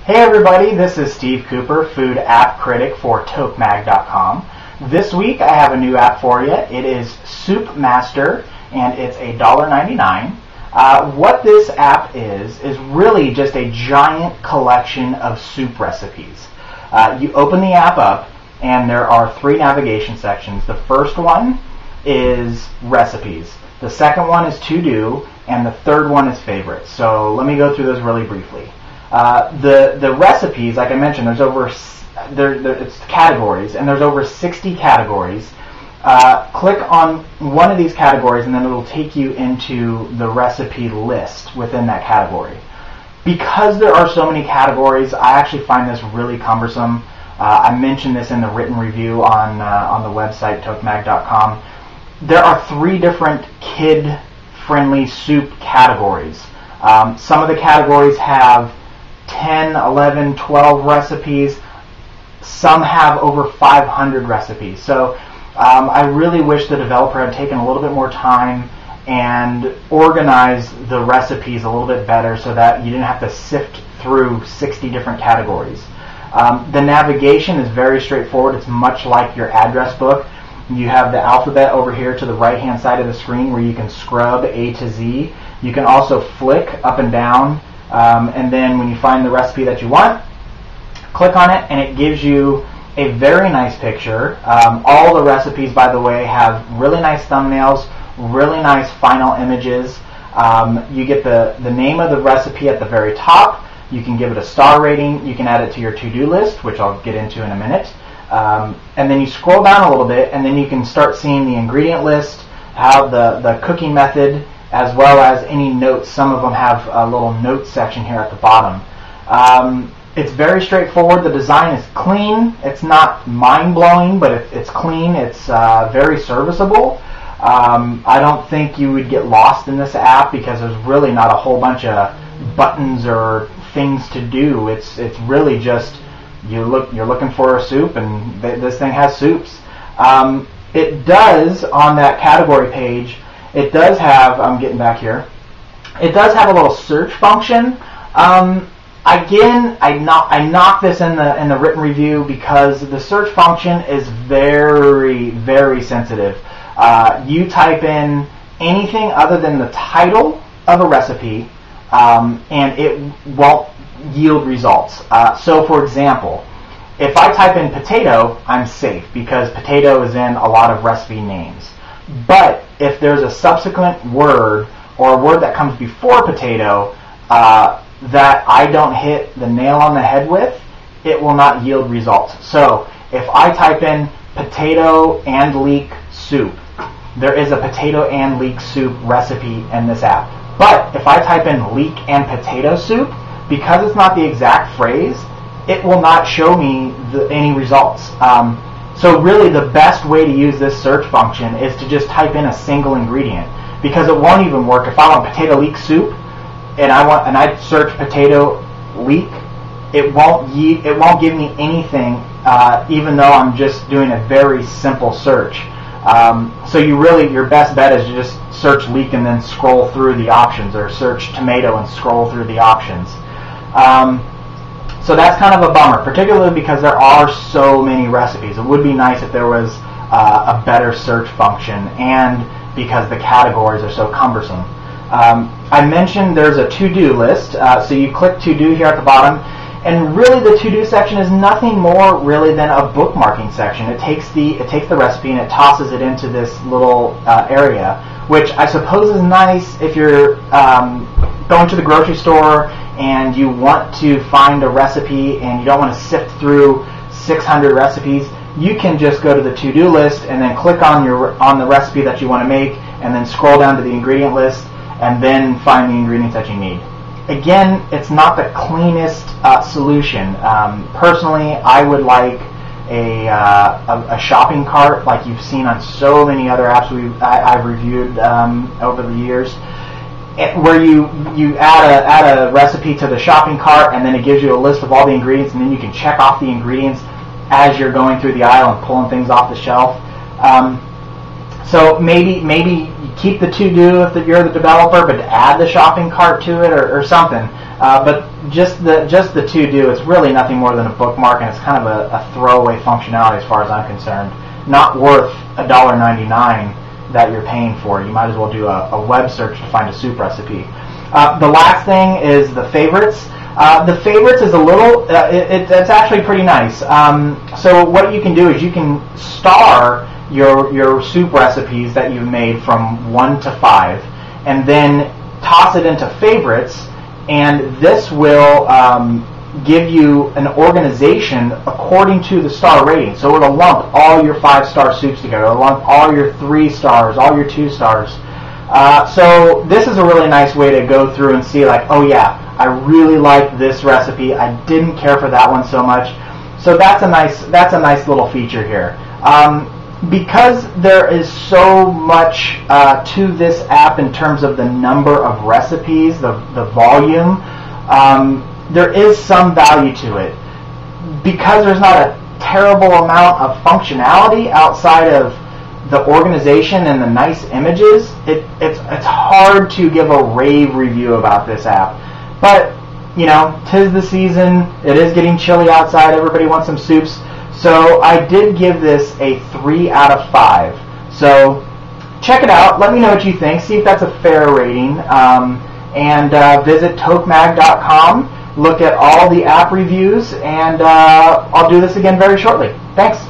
Hey everybody, this is Steve Cooper, food app critic for TokeMag.com. This week I have a new app for you. It is SoupMaster, and it's $1.99. What this app is really just a giant collection of soup recipes. You open the app up, and there are 3 navigation sections. The first one is recipes. The second one is to do, and the third one is favorites. So let me go through those really briefly. The recipes, like I mentioned, it's categories, and there's over 60 categories. Click on one of these categories, and then it'll take you into the recipe list within that category. Because there are so many categories, I actually find this really cumbersome. I mentioned this in the written review on the website TokeMag.com. There are 3 different kid-friendly soup categories. Some of the categories have 10, 11, 12 recipes. Some have over 500 recipes. So I really wish the developer had taken a little bit more time and organized the recipes a little bit better so that you didn't have to sift through 60 different categories. The navigation is very straightforward. It's much like your address book. You have the alphabet over here to the right-hand side of the screen where you can scrub A to Z. You can also flick up and down, and then when you find the recipe that you want, click on it, and it gives you a very nice picture. All the recipes, by the way, have really nice thumbnails, really nice final images. You get the name of the recipe at the very top. You can give it a star rating. You can add it to your to-do list, which I'll get into in a minute. And then you scroll down a little bit, and then you can start seeing the ingredient list, how the cooking method, as well as any notes. Some of them have a little notes section here at the bottom. It's very straightforward. The design is clean. It's not mind-blowing, but it's clean. It's very serviceable. I don't think you would get lost in this app because there's really not a whole bunch of buttons or things to do. It's really just you're looking for a soup, and this thing has soups. It does, on that category page, it does have, I'm getting back here, it does have a little search function. Again, I knock this in the written review because the search function is very, very sensitive. You type in anything other than the title of a recipe, and it won't yield results. So for example, if I type in potato, I'm safe because potato is in a lot of recipe names. But if there's a subsequent word or a word that comes before potato that I don't hit the nail on the head with, it will not yield results. So if I type in potato and leek soup, there is a potato and leek soup recipe in this app. But if I type in leek and potato soup, because it's not the exact phrase, it will not show me any results. So really the best way to use this search function is to just type in a single ingredient, because it won't even work. If I want potato leek soup and I search potato leek, it won't give me anything, even though I'm just doing a very simple search. So your best bet is to just search leek and then scroll through the options, or search tomato and scroll through the options. So that's kind of a bummer, particularly because there are so many recipes. It would be nice if there was a better search function, and because the categories are so cumbersome. I mentioned there's a to-do list, so you click to-do here at the bottom, and really the to-do section is nothing more really than a bookmarking section. It takes the recipe and it tosses it into this little area, which I suppose is nice if you're going to the grocery store and you want to find a recipe and you don't want to sift through 600 recipes. You can just go to the to-do list and then click on the recipe that you want to make, and then scroll down to the ingredient list and then find the ingredients that you need. Again, it's not the cleanest solution. Personally, I would like a shopping cart like you've seen on so many other apps I've reviewed over the years, where you add a recipe to the shopping cart, and then it gives you a list of all the ingredients, and then you can check off the ingredients as you're going through the aisle and pulling things off the shelf. So maybe keep the to-do if you're the developer, but add the shopping cart to it or something. But just the to-do, it's really nothing more than a bookmark, and it's kind of a throwaway functionality as far as I'm concerned. Not worth $1.99 that you're paying for. You might as well do a web search to find a soup recipe. The last thing is the favorites. The favorites is a little, it's actually pretty nice. So what you can do is you can star your soup recipes that you've made from 1 to 5, and then toss it into favorites, and this will give you an organization according to the star rating. So it'll lump all your 5-star soups together. It'll lump all your 3 stars, all your 2 stars. So this is a really nice way to go through and see, like, oh yeah, I really like this recipe. I didn't care for that one so much. So that's a nice little feature here. Because there is so much to this app in terms of the number of recipes, the volume, there is some value to it. Because there's not a terrible amount of functionality outside of the organization and the nice images, it's hard to give a rave review about this app. But, you know, 'tis the season, it is getting chilly outside, everybody wants some soups. So I did give this a 3 out of 5. So check it out. Let me know what you think. See if that's a fair rating. And visit TokeMag.com. Look at all the app reviews. And I'll do this again very shortly. Thanks.